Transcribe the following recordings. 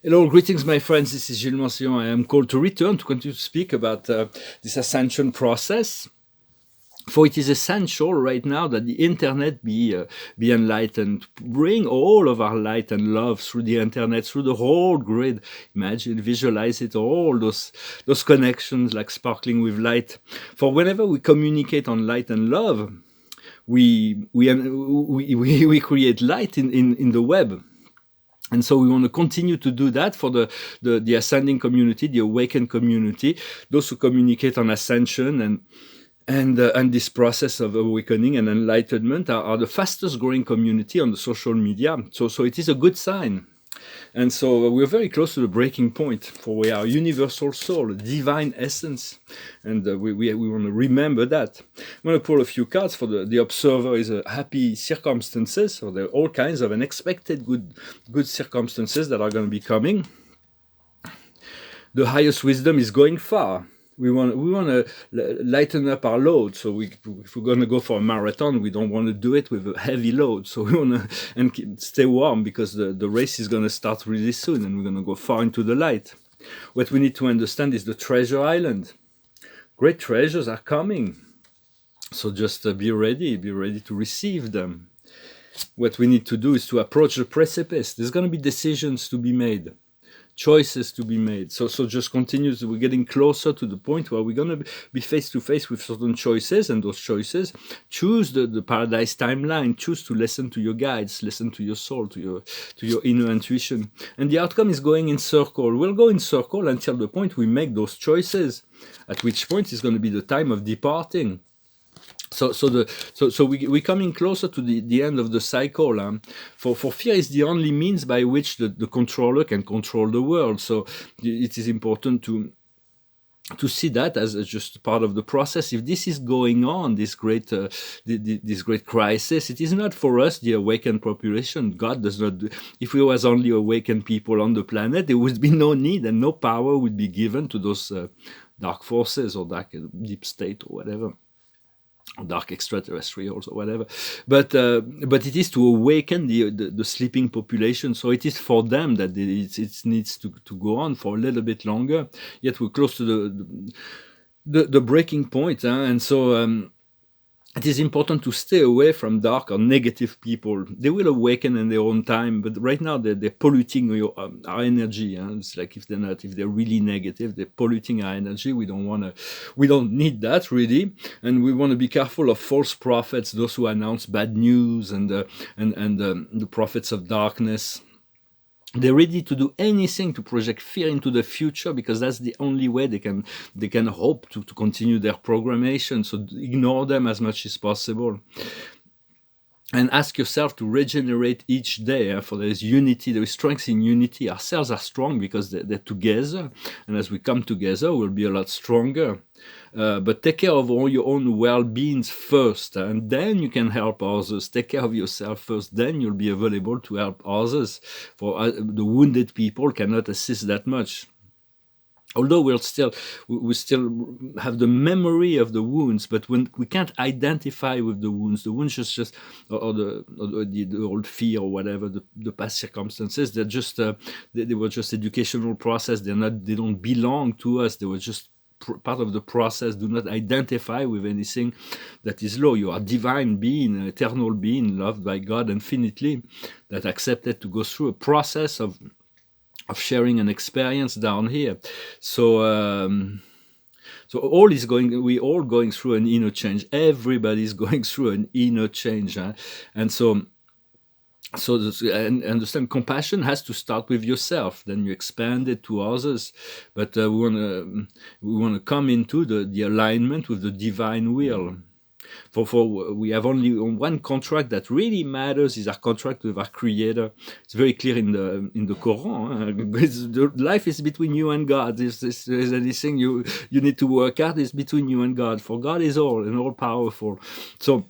Hello, greetings, my friends. This is Gilles Mancillon. I am called to return to continue to speak about this ascension process. For it is essential right now that the internet be enlightened, bring all of our light and love through the internet, through the whole grid. Imagine, visualize it, all those connections like sparkling with light. For whenever we communicate on light and love, we create light in the web. And so we want to continue to do that for the ascending community, the awakened community, those who communicate on ascension and this process of awakening and enlightenment are the fastest growing community on the social media. So it is a good sign. And so we're very close to the breaking point, for we are universal soul, divine essence. And we want to remember that. I'm going to pull a few cards for the observer is happy circumstances. So there are all kinds of unexpected good circumstances that are going to be coming. The highest wisdom is going far. We want to lighten up our load. So if we're going to go for a marathon, we don't want to do it with a heavy load. So we want to stay warm because the race is going to start really soon and we're going to go far into the light. What we need to understand is the treasure island. Great treasures are coming. So just be ready to receive them. What we need to do is to approach the precipice. There's going to be decisions to be made. Choices to be made. So just continue. We're getting closer to the point where we're going to be face to face with certain choices, and those choices choose the paradise timeline. Choose to listen to your guides, listen to your soul, to your inner intuition, and the outcome is going in circle. We'll go in circle until the point we make those choices. At which point is going to be the time of departing. So we're coming closer to the end of the cycle. For fear is the only means by which the controller can control the world. So it is important to see that as just part of the process. If this is going on, this great crisis, it is not for us, the awakened population. God does not do. If there was only awakened people on the planet, there would be no need and no power would be given to those dark forces or dark deep state or whatever. Dark extraterrestrials or whatever, but it is to awaken the sleeping population. So it is for them that it needs to go on for a little bit longer. Yet we're close to the breaking point, and so it is important to stay away from dark or negative people. They will awaken in their own time, but right now they're polluting our energy. It's like if they're really negative, they're polluting our energy. We don't need that really, and we want to be careful of false prophets, those who announce bad news, and the prophets of darkness. They're ready to do anything to project fear into the future because that's the only way they can hope to continue their programmation. So ignore them as much as possible. And ask yourself to regenerate each day, for there is unity, there is strength in unity. Our cells are strong because they're together, and as we come together, we'll be a lot stronger. But take care of all your own well-being first, and then you can help others. Take care of yourself first, then you'll be available to help others. For the wounded people cannot assist that much. Although we still have the memory of the wounds, but when we can't identify with the wounds just or the old fear or whatever, the past circumstances, they're just they were just educational process. They don't belong to us. They were just part of the process. Do not identify with anything that is low. You are a divine being, an eternal being, loved by God infinitely, that accepted to go through a process of sharing an experience down here. So we all going through an inner change. Everybody's going through an inner change, and so and understand, compassion has to start with yourself. Then you expand it to others. But we want to come into the alignment with the divine will. For we have only one contract that really matters, is our contract with our Creator. It's very clear in the Quran. Life is between you and God. If there's anything you need to work at, it's between you and God. For God is all and all powerful. So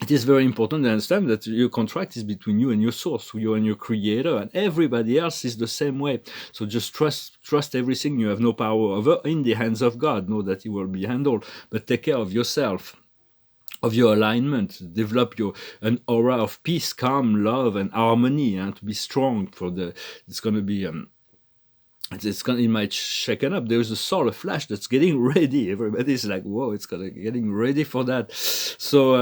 it is very important to understand that your contract is between you and your source, you and your Creator, and everybody else is the same way. So just trust everything you have no power over in the hands of God. Know that He will be handled, but take care of yourself, of your alignment. Develop an aura of peace, calm, love, and harmony, and to be strong. It's going to be it might shaken up. There's a solar flash that's getting ready. Everybody's like, whoa, getting ready for that. So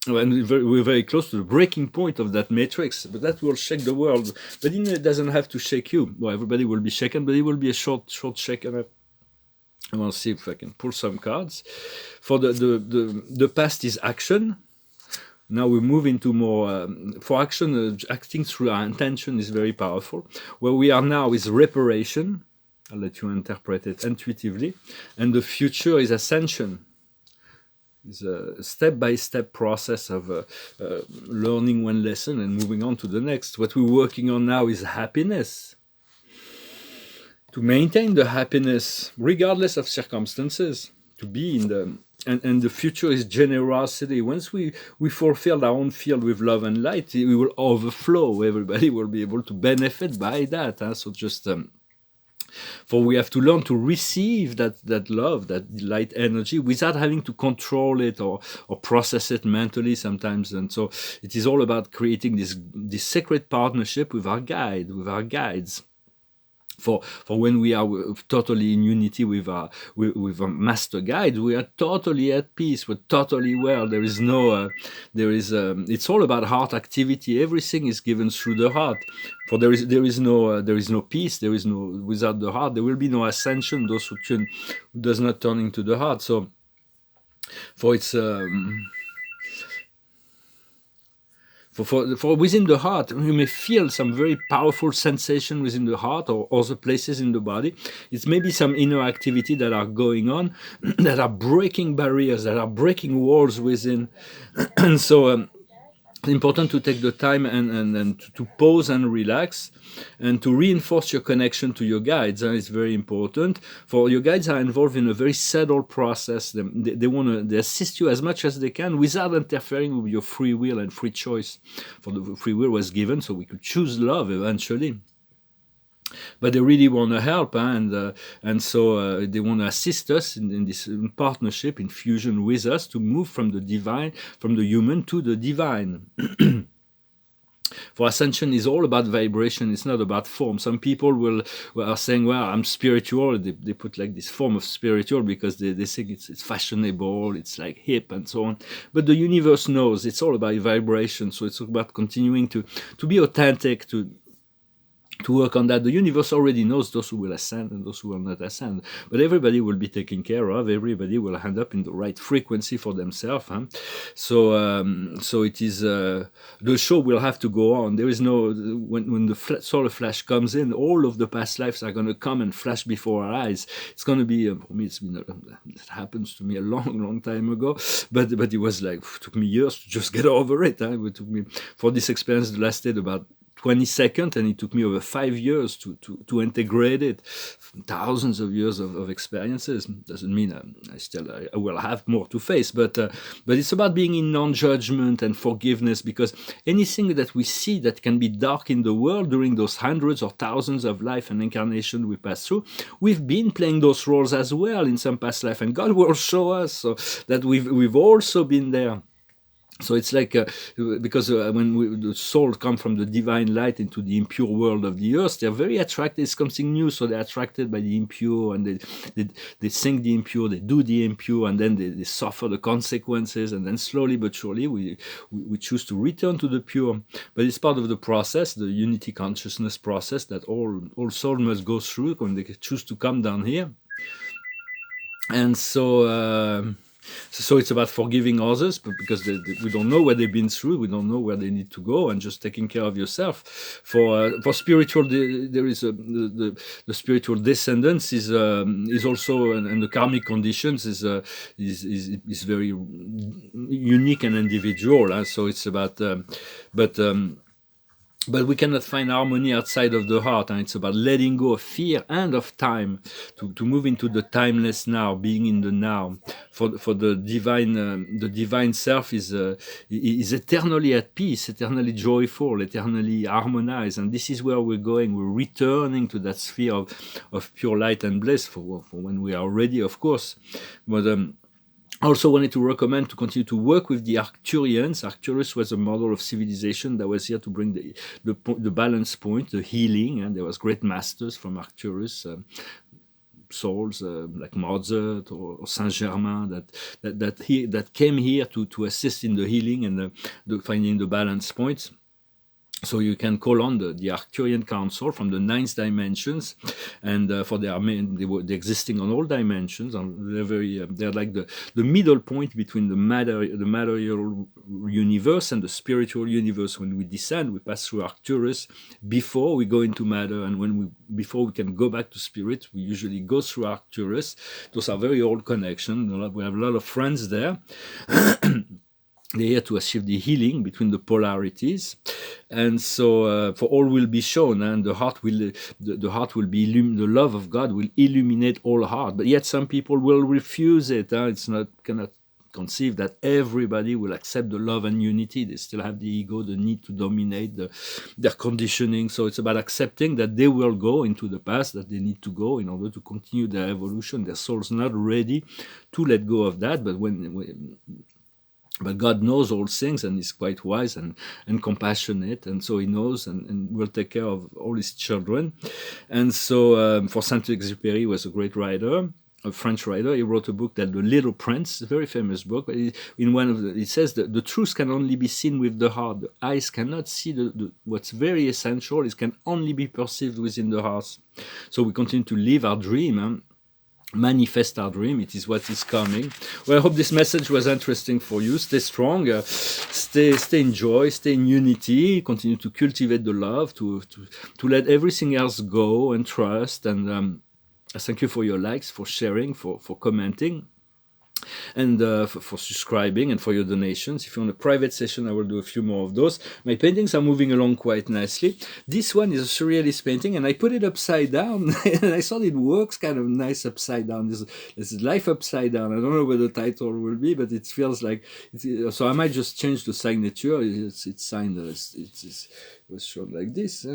and we're very close to the breaking point of that matrix, but that will shake the world. But it doesn't have to shake you. Well, everybody will be shaken, but it will be a short shaken up. I want to see if I can pull some cards. For the past is action. Now we move into more, for action, acting through our intention is very powerful. Where we are now is reparation. I'll let you interpret it intuitively. And the future is ascension. It's a step-by-step process of learning one lesson and moving on to the next. What we're working on now is happiness. To maintain the happiness regardless of circumstances, to be in the and the future is generosity. Once we fulfill our own field with love and light, we will overflow. Everybody will be able to benefit by that. So just for we have to learn to receive that love, that light energy, without having to control it or process it mentally sometimes. And so it is all about creating this sacred partnership with our guides. For when we are totally in unity with our master guide, we are totally at peace. We're totally well. There is no, it's all about heart activity. Everything is given through the heart. For there is no peace. There is no, without the heart, there will be no ascension. Those who does not turn into the heart. So, for it's. For within the heart, you may feel some very powerful sensation within the heart or other places in the body. It's maybe some inner activity that are going on, that are breaking barriers, that are breaking walls within. And so it's important to take the time and to pause and relax, and to reinforce your connection to your guides. It's very important. For your guides are involved in a very subtle process. They assist you as much as they can without interfering with your free will and free choice. For the free will was given so we could choose love eventually. But they really want to help, and so they want to assist us in this partnership, in fusion with us, to move from the divine, from the human to the divine. For ascension is all about vibration. It's not about form. Some people are saying, well, I'm spiritual. They put like this form of spiritual because they think it's fashionable, it's like hip and so on. But the universe knows it's all about vibration. So it's about continuing to be authentic, to work on that. The universe already knows those who will ascend and those who will not ascend. But everybody will be taken care of. Everybody will end up in the right frequency for themselves. So it is, the show will have to go on. There is no, when the solar flash comes in, all of the past lives are going to come and flash before our eyes. It's going to be, for me, it happens to me a long time ago, but it was like, took me years to just get over it. It took me, for this experience, it lasted about 20 seconds, and it took me over 5 years to integrate it. Thousands of years of experiences. Doesn't mean I will have more to face, but it's about being in non-judgment and forgiveness, because anything that we see that can be dark in the world during those hundreds or thousands of life and incarnation we pass through, we've been playing those roles as well in some past life, and God will show us so that we've also been there. So it's like, because when the soul come from the divine light into the impure world of the earth, they're very attracted. It's something new, so they're attracted by the impure, and they think the impure, they do the impure, and then they suffer the consequences. And then slowly but surely, we choose to return to the pure. But it's part of the process, the unity consciousness process, that all souls must go through when they choose to come down here. And so. So it's about forgiving others, because we don't know what they've been through, we don't know where they need to go, and just taking care of yourself. For spiritual, there is the spiritual descendants is also, and the karmic conditions is very unique and individual. So it's about, but we cannot find harmony outside of the heart, and it's about letting go of fear and of time, to move into the timeless now, being in the now. For the divine self is eternally at peace, eternally joyful, eternally harmonized, and this is where we're going. We're returning to that sphere of pure light and bliss for when we are ready, of course. But I also wanted to recommend to continue to work with the Arcturians. Arcturus was a model of civilization that was here to bring the balance point, the healing, and there was great masters from Arcturus. Souls like Mozart or Saint Germain that came here to assist in the healing and the finding the balance points. So you can call on the Arcturian Council from the ninth dimensions, and for they're existing on all dimensions. And they're like the middle point between the material universe and the spiritual universe. When we descend, we pass through Arcturus before we go into matter, and before we can go back to spirit, we usually go through Arcturus. Those are very old connections. We have a lot of friends there. They're here to achieve the healing between the polarities, and so for all will be shown, and the heart will be the love of God will illuminate all heart. But yet some people will refuse it. It's cannot conceive that everybody will accept the love and unity. They still have the ego, the need to dominate, their conditioning. So it's about accepting that they will go into the past, that they need to go in order to continue their evolution. Their soul's not ready to let go of that, but God knows all things, and is quite wise and compassionate, and so he knows and will take care of all his children. And so for Saint-Exupéry was a great writer, a French writer. He wrote a book called The Little Prince, a very famous book. But in one of it says that the truth can only be seen with the heart. The eyes cannot see what's very essential. It can only be perceived within the heart. So we continue to live our dream, manifest our dream. It is what is coming. Well, I hope this message was interesting for you. Stay strong, stay in joy, stay in unity, continue to cultivate the love, to let everything else go, and trust. And thank you for your likes, for sharing, for commenting, and for subscribing, and for your donations. If you want a private session, I will do a few more of those. My paintings are moving along quite nicely. This one is a surrealist painting, and I put it upside down, and I thought it works kind of nice upside down. This is life upside down. I don't know what the title will be, but it feels like so I might just change the signature. It's signed, it was shown like this.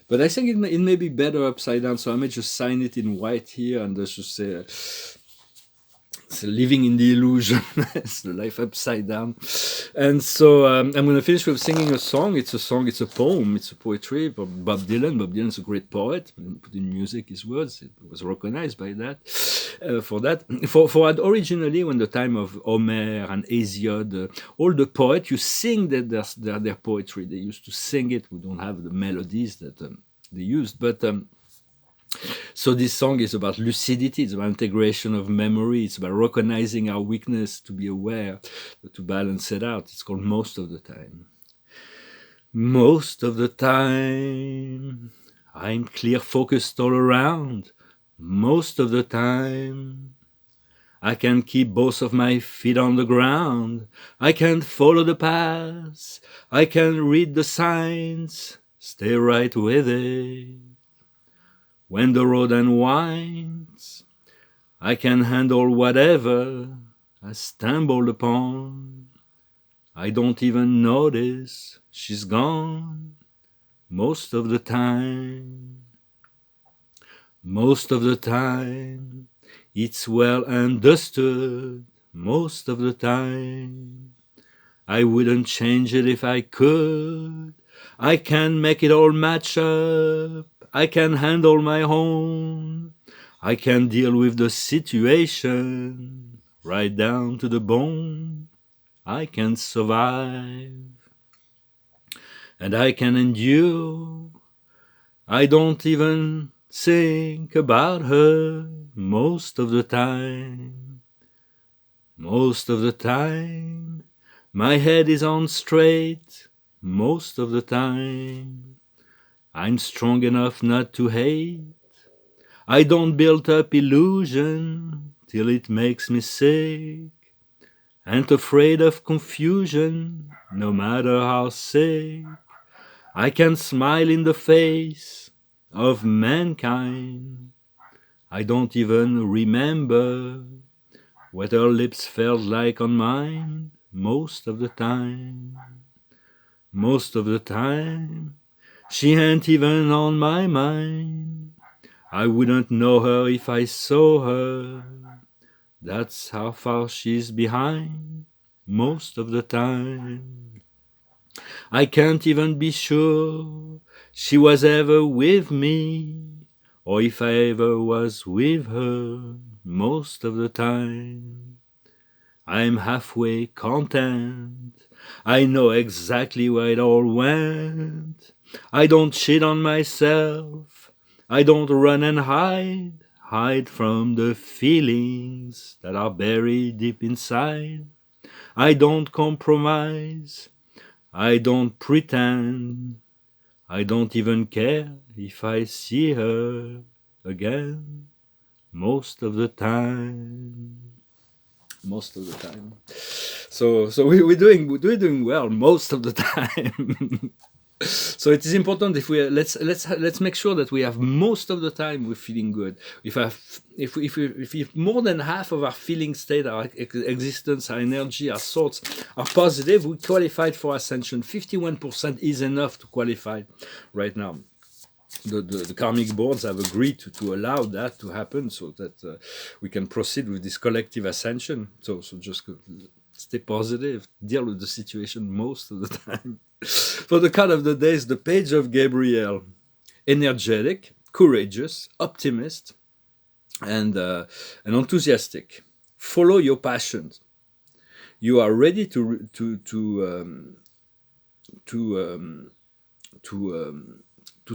But I think it may be better upside down, so I may just sign it in white here and just say it's living in the illusion. It's the life upside down. And so I'm going to finish with singing a song. It's a poem, it's a poetry from Bob Dylan. Bob Dylan's a great poet. Put in music his words. It was recognized by that. For originally, when the time of Homer and Hesiod, all the poets, you sing their poetry. They used to sing it. We don't have the melodies that they used, but so this song is about lucidity. It's about integration of memory. It's about recognizing our weakness, to be aware, to balance it out. It's called Most of the Time. Most of the time, I'm clear focused all around. Most of the time, I can keep both of my feet on the ground. I can follow the path. I can read the signs. Stay right with it. When the road unwinds, I can handle whatever I stumble upon. I don't even notice she's gone. Most of the time. Most of the time, it's well understood. Most of the time, I wouldn't change it if I could. I can make it all match up. I can handle my own. I can deal with the situation right down to the bone. I can survive. And I can endure. I don't even think about her most of the time. Most of the time, my head is on straight. Most of the time, I'm strong enough not to hate. I don't build up illusion till it makes me sick. Ain't afraid of confusion, no matter how sick. I can smile in the face of mankind. I don't even remember what her lips felt like on mine. Most of the time. Most of the time, she ain't even on my mind. I wouldn't know her if I saw her. That's how far she's behind most of the time. I can't even be sure she was ever with me, or if I ever was with her most of the time. I'm halfway content. I know exactly where it all went. I don't cheat on myself. I don't run and hide from the feelings that are buried deep inside. I don't compromise. I don't pretend. I don't even care if I see her again most of the time. Most of the time. So we're doing well most of the time. So it is important if we let's make sure that we have most of the time we're feeling good. If more than half of our feeling state, our existence, our energy, our thoughts are positive, we qualified for ascension. 51% is enough to qualify right now. The karmic boards have agreed to allow that to happen so that we can proceed with this collective ascension. So just stay positive, deal with the situation most of the time. For the card of the day is the Page of Gabriel. Energetic, courageous, optimist, and enthusiastic. Follow your passions. You are ready to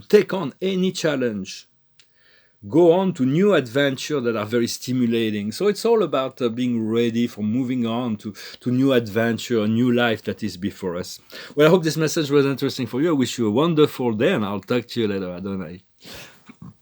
take on any challenge. Go on to new adventures that are very stimulating. So it's all about being ready for moving on to new adventure, a new life that is before us. Well, I hope this message was interesting for you. I wish you a wonderful day, and I'll talk to you later. Adonai.